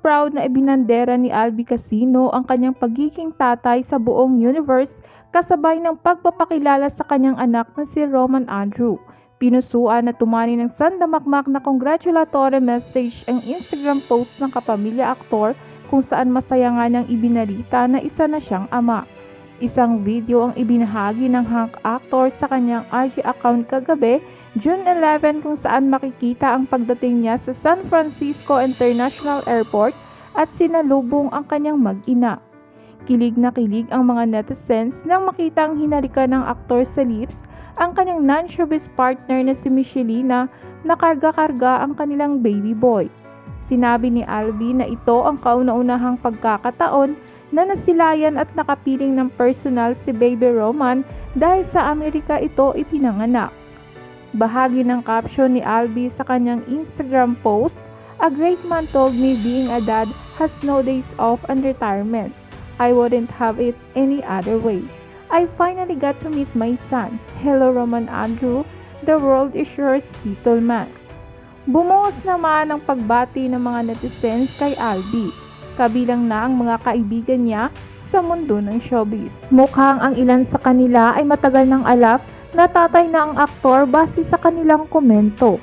proud na ibinandera ni Albi Casino ang kanyang pagiging tatay sa buong universe kasabay ng pagpapakilala sa kanyang anak na si Roman Andrew. Pinusuan na tumani ng sandamakmak na congratulatory message ang Instagram post ng kapamilya aktor kung saan masaya nga niyang ibinalita na isa na siyang ama. Isang video ang ibinahagi ng hunk actor sa kanyang IG account kagabi, June 11, kung saan makikita ang pagdating niya sa San Francisco International Airport at sinalubong ang kanyang mag-ina. Kilig na kilig ang mga netizens nang makita ang hinalikan ng aktor sa lips ang kanyang non-showbiz partner na si Michelina na karga-karga ang kanilang baby boy. Sinabi ni Albi na ito ang kauna-unahang pagkakataon na nasilayan at nakapiling ng personal si Baby Roman dahil sa Amerika ito ipinanganak. Bahagi ng caption ni Albi sa kanyang Instagram post, "A great man told me being a dad has no days off and retirement. I wouldn't have it any other way. I finally got to meet my son. Hello Roman Andrew, the world is yours, Little Man." Bumuhos naman ang pagbati ng mga netizens kay Albi, kabilang na ang mga kaibigan niya sa mundo ng showbiz. Mukhang ang ilan sa kanila ay matagal nang alap na tatay na ang aktor base sa kanilang komento.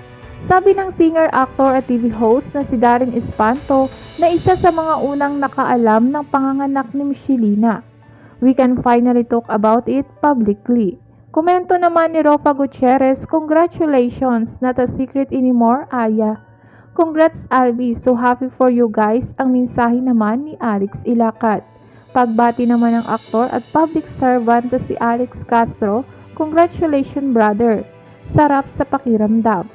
Sabi ng singer-actor at TV host na si Darren Espanto na isa sa mga unang nakaalam ng panganganak ni Michelina. "We can finally talk about it publicly." Komento naman ni Rofa Gutierrez, "Congratulations, not a secret anymore, Aya." "Congrats Albi, so happy for you guys," ang mensahe naman ni Alex Ilacat. Pagbati naman ng aktor at public servant na si Alex Castro, "Congratulations brother, sarap sa pakiramdam."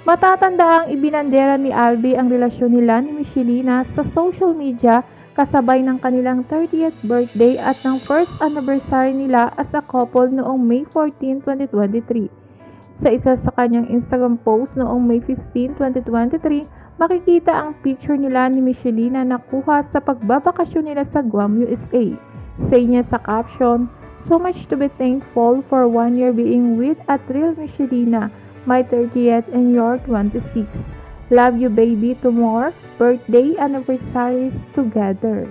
Matatanda ang ibinandera ni Albi ang relasyon nila ni Michelina sa social media kasabay ng kanilang 30th birthday at ng first anniversary nila as a couple noong May 14, 2023. Sa isa sa kanyang Instagram post noong May 15, 2023, makikita ang picture nila ni Michelina na kuha sa pagbabakasyon nila sa Guam, USA. Say niya sa caption, "So much to be thankful for 1 year being with at real Michelina, my 30th and your 26. Love you baby to more birthday anniversaries together."